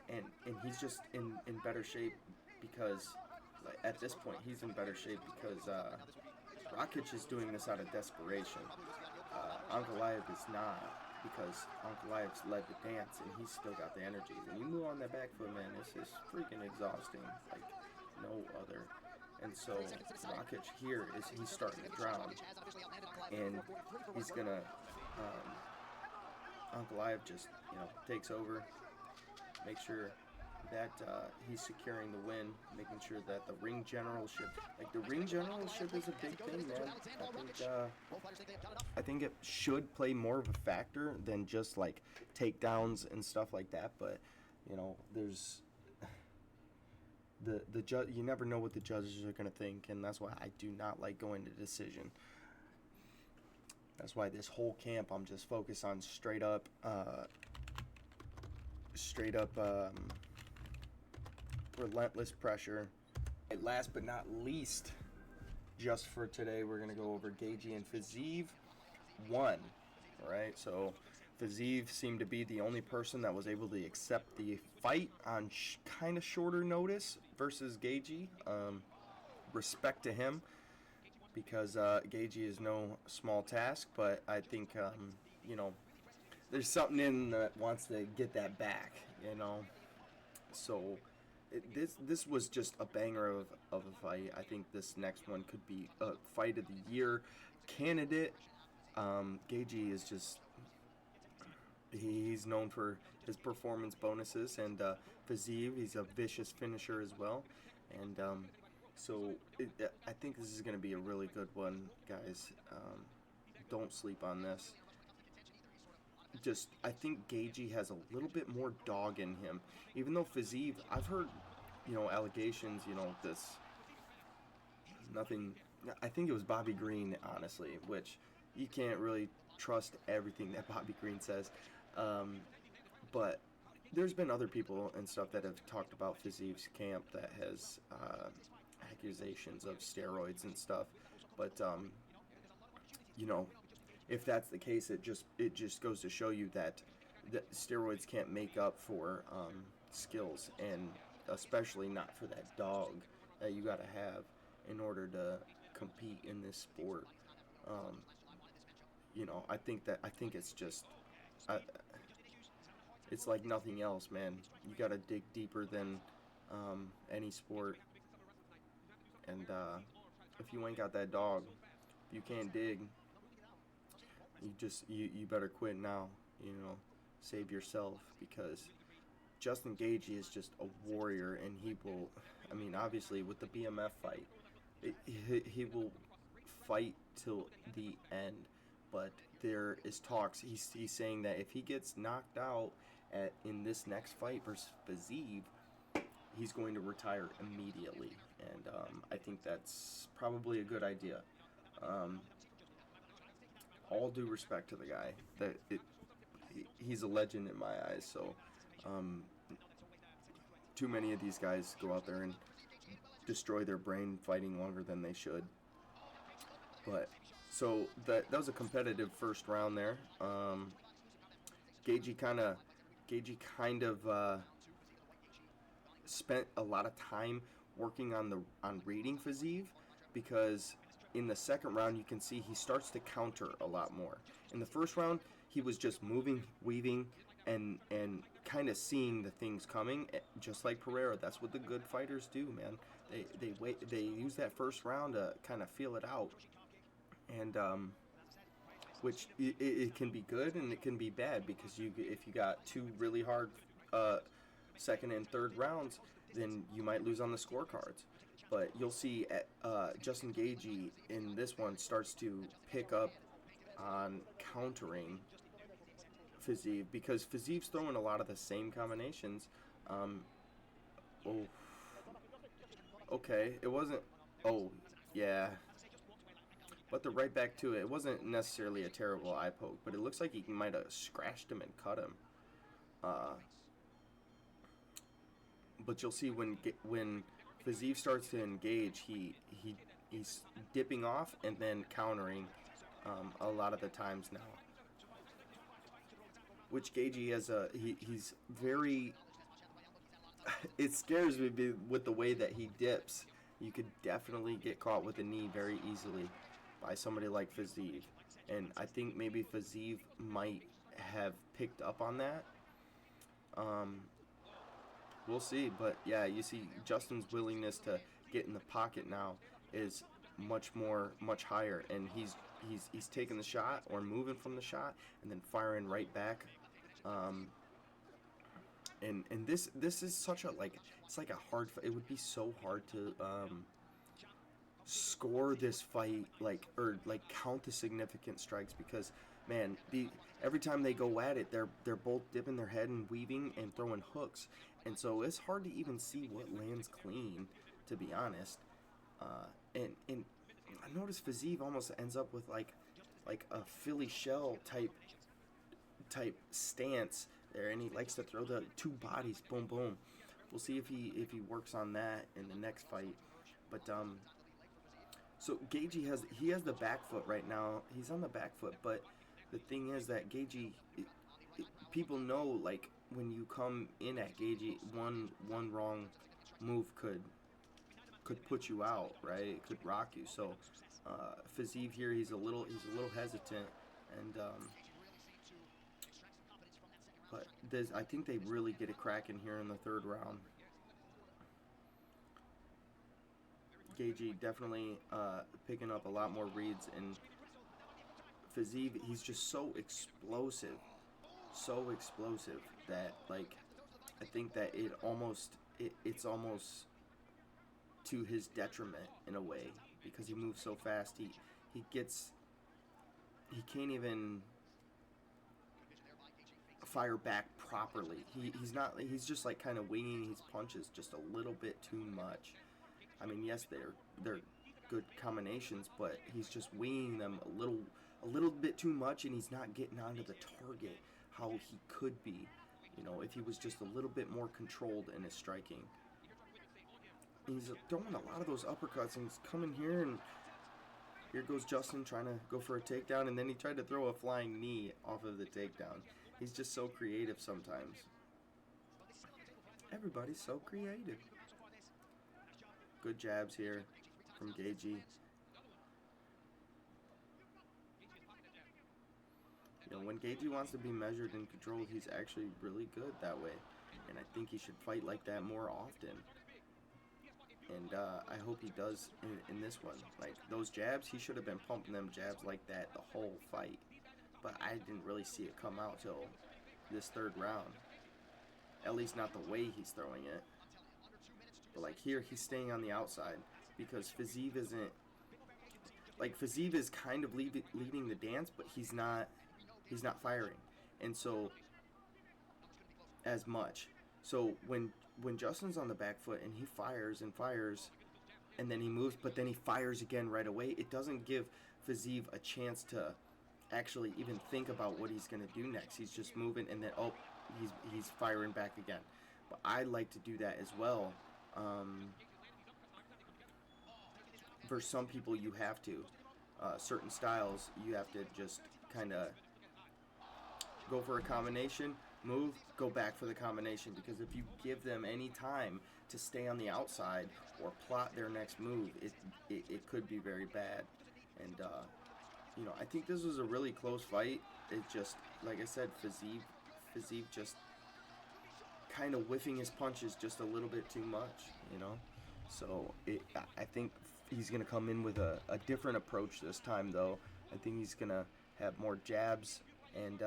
And he's just in better shape because, like, at this point he's in better shape because Rakic is doing this out of desperation. Ankalaev is not, because Ankalaev's led the dance and he's still got the energy. When you move on that back foot, man, it's just freaking exhausting, like no other. And so Rakic here he's starting to drown, and he's gonna Ankalaev just, you know, takes over, make sure that he's securing the win, making sure that the ring generalship, like the ring generalship is a big thing, man. I think it should play more of a factor than just like takedowns and stuff like that. But you know, there's the judge. You never know what the judges are gonna think, and that's why I do not like going to decision. That's why this whole camp I'm just focused on straight up. Relentless pressure. And last but not least, just for today, we're going to go over Gaethje and Fiziev 1. Alright, so Fiziev seemed to be the only person that was able to accept the fight on kind of shorter notice versus Gaethje. Respect to him, because Gaethje is no small task, but I think, you know, there's something in that wants to get that back, you know. So this was just a banger of a fight. I think this next one could be a fight of the year candidate. Gaethje is just, he's known for his performance bonuses, and Fiziev, he's a vicious finisher as well. And so I think this is going to be a really good one, guys. Don't sleep on this. Just, I think Gaethje has a little bit more dog in him. Even though Fiziev, I've heard, allegations, this, nothing, I think it was Bobby Green, honestly, which you can't really trust everything that Bobby Green says. But there's been other people and stuff that have talked about Fiziev's camp that has accusations of steroids and stuff. But, if that's the case, it just goes to show you that steroids can't make up for skills, and especially not for that dog that you got to have in order to compete in this sport. I think it's just, it's like nothing else, man. You got to dig deeper than any sport, and if you ain't got that dog, you can't dig. You better quit now, save yourself, because Justin Gaethje is just a warrior, and he will, obviously with the BMF fight, he will fight till the end, but there is talks, he's saying that if he gets knocked out in this next fight versus Fiziev, he's going to retire immediately, and I think that's probably a good idea. All due respect to the guy, he's a legend in my eyes. So, too many of these guys go out there and destroy their brain fighting longer than they should. But so that was a competitive first round there. Gaethje kind of spent a lot of time working on reading Fiziev, because in the second round, you can see he starts to counter a lot more. In the first round, he was just moving, weaving, and kind of seeing the things coming, just like Pereira. That's what the good fighters do, man. They use that first round to kind of feel it out, and which it can be good and it can be bad, because if you got two really hard second and third rounds, then you might lose on the scorecards. But you'll see Justin Gaethje in this one starts to pick up on countering Fiziev, because Fiziev's throwing a lot of the same combinations. Okay, it wasn't, yeah. But they're right back to it. It wasn't necessarily a terrible eye poke, but it looks like he might have scratched him and cut him. But you'll see when Fiziev starts to engage, he's dipping off and then countering a lot of the times now. Which Gaethje has he's very, it scares me with the way that he dips. You could definitely get caught with a knee very easily by somebody like Fiziev. And I think maybe Fiziev might have picked up on that. We'll see, but yeah, you see Justin's willingness to get in the pocket now is much higher, and he's taking the shot or moving from the shot and then firing right back. And this is such a, it's like a hard fight. It would be so hard to score this fight, or count the significant strikes, because man, every time they go at it, they're both dipping their head and weaving and throwing hooks, and so it's hard to even see what lands clean, to be honest. And I noticed Fiziev almost ends up with like a Philly shell type stance there, and he likes to throw the two bodies, boom boom. We'll see if he works on that in the next fight. But so Gaethje has the back foot right now. He's on the back foot, but the thing is that Gaethje, people know, when you come in at Gaethje, one wrong move could put you out, right? It could rock you. So Fiziev here, he's a little hesitant, and But I think they really get it cracking here in the third round. Gaethje definitely picking up a lot more reads, and Fiziev, he's just so explosive that, like, I think that it's almost to his detriment in a way, because he moves so fast. He can't even fire back properly. He's just like kind of winging his punches just a little bit too much. I mean, yes, they're good combinations, but he's just winging them a little bit too much, and he's not getting onto the target how he could be, you know, if he was just a little bit more controlled in his striking. And he's throwing a lot of those uppercuts, and he's coming here, and here goes Justin trying to go for a takedown, and then he tried to throw a flying knee off of the takedown. He's just so creative sometimes. Everybody's so creative. Good jabs here from Gaethje. You know, when Gaethje wants to be measured and controlled, he's actually really good that way. And I think he should fight like that more often. And I hope he does in this one. Like, those jabs, he should have been pumping them jabs like that the whole fight. But I didn't really see it come out till this third round. At least not the way he's throwing it. But like here, he's staying on the outside because Fiziev isn't, like, Fiziev is kind of leading the dance, but he's not firing, and so as much. So when Justin's on the back foot and he fires and fires, and then he moves, but then he fires again right away, it doesn't give Fiziev a chance to actually even think about what he's gonna do next. He's just moving, and then he's firing back again. But I like to do that as well. For some people, you have to. Certain styles, you have to just kind of go for a combination, move, go back for the combination. Because if you give them any time to stay on the outside or plot their next move, it could be very bad. And, you know, I think this was a really close fight. It just, like I said, Fiziev just kind of whiffing his punches just a little bit too much, you know. So I think he's going to come in with a different approach this time, though. I think he's going to have more jabs, and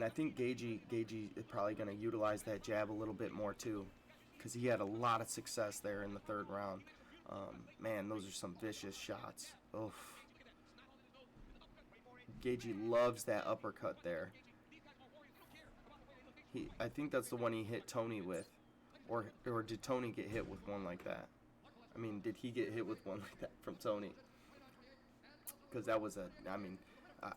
I think Gaethje is probably going to utilize that jab a little bit more too, because he had a lot of success there in the third round. Man, those are some vicious shots. Oof. Gaethje loves that uppercut there. I think that's the one he hit Tony with. Or did Tony get hit with one like that? I mean, did he get hit with one like that from Tony? Because that was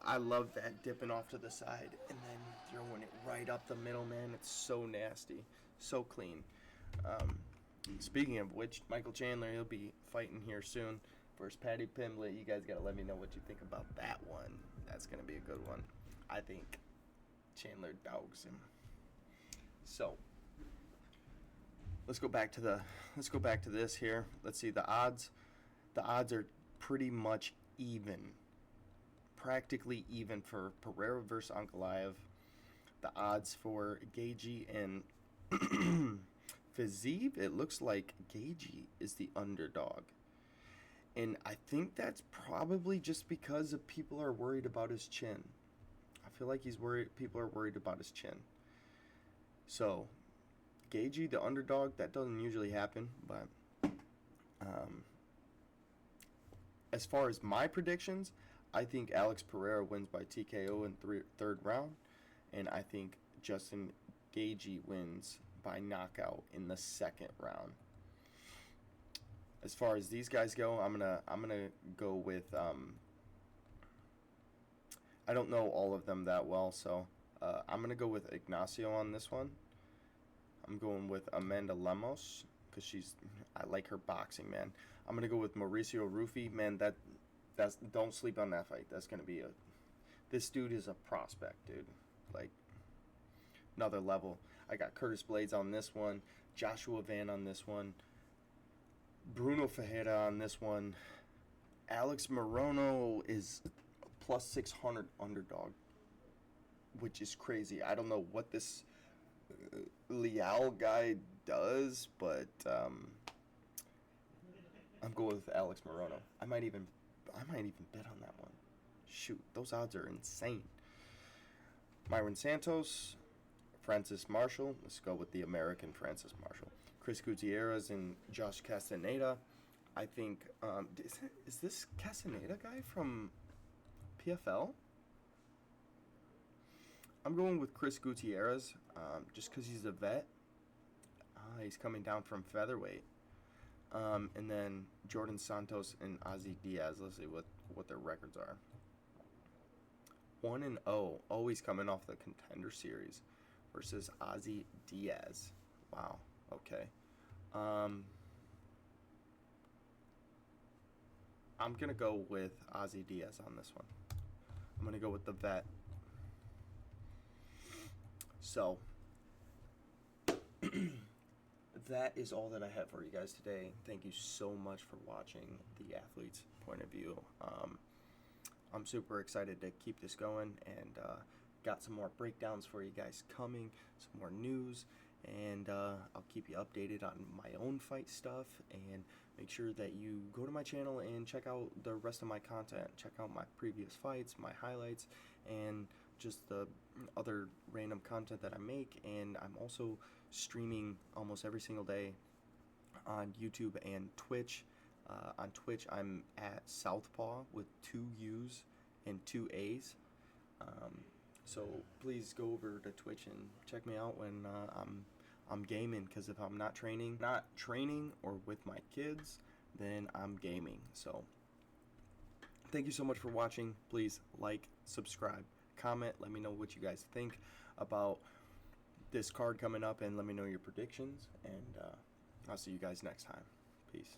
I love that dipping off to the side and then throwing it right up the middle, man. It's so nasty. So clean. Speaking of which, Michael Chandler, he'll be fighting here soon versus Paddy Pimblett. You guys got to let me know what you think about that one. That's going to be a good one. I think Chandler dogs him. So, let's go back to this here. Let's see the odds. The odds are pretty much even. Practically even for Pereira versus Ankalaev. The odds for Gaethje and Fiziev, it looks like Gaethje is the underdog. And I think that's probably just because of people are worried about his chin. I feel like people are worried about his chin. So, Gaethje, the underdog, that doesn't usually happen, but as far as my predictions, I think Alex Pereira wins by TKO in third round, and I think Justin Gaethje wins by knockout in the second round. As far as these guys go, I'm gonna go with I don't know all of them that well, so I'm gonna go with Ignacio on this one. I'm going with Amanda Lemos because I like her boxing, man. I'm gonna go with Mauricio Rufy, man. That's don't sleep on that fight. That's gonna be this dude is a prospect, dude. Like, another level. I got Curtis Blades on this one, Joshua Van on this one, Bruno Ferreira on this one. Alex Morono is plus 600 underdog. which is crazy. I don't know what this Leal guy does, but I'm going with Alex Morono. I might even bet on that one. Shoot, those odds are insane. Myron Santos, Francis Marshall. Let's go with the American Francis Marshall. Chris Gutierrez and Josh Castaneda. I think, is this Castaneda guy from PFL? I'm going with Chris Gutierrez, just because he's a vet. He's coming down from featherweight. And then Jordan Santos and Ozzy Diaz. Let's see what their records are. 1-0, always coming off the Contender Series, versus Ozzy Diaz. Wow. Okay. I'm gonna go with Ozzy Diaz on this one. I'm gonna go with the vet. So that is all that I have for you guys today. Thank you so much for watching the Athlete's Point of View. I'm super excited to keep this going, and got some more breakdowns for you guys coming, some more news, and I'll keep you updated on my own fight stuff, and make sure that you go to my channel and check out the rest of my content. Check out my previous fights, my highlights, and just the other random content that I make. And I'm also streaming almost every single day on YouTube and Twitch. On Twitch, I'm at Southpaw with 2 U's and 2 A's. So please go over to Twitch and check me out when I'm gaming, because if I'm not training or with my kids, then I'm gaming. So thank you so much for watching. Please like, subscribe, comment, let me know what you guys think about this card coming up, and let me know your predictions, and I'll see you guys next time. Peace.